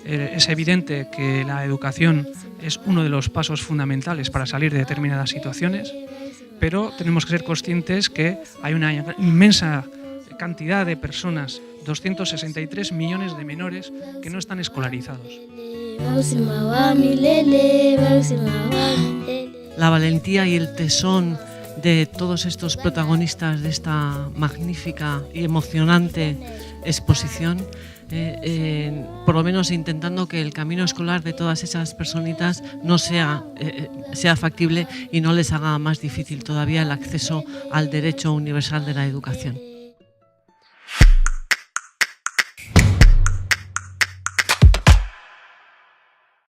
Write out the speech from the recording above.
Es evidente que la educación es uno de los pasos fundamentales para salir de determinadas situaciones, pero tenemos que ser conscientes que hay una inmensa cantidad de personas, 263 millones de menores, que no están escolarizados. La valentía y el tesón de todos estos protagonistas de esta magnífica y emocionante exposición, por lo menos intentando que el camino escolar de todas esas personitas no sea factible y no les haga más difícil todavía el acceso al derecho universal de la educación.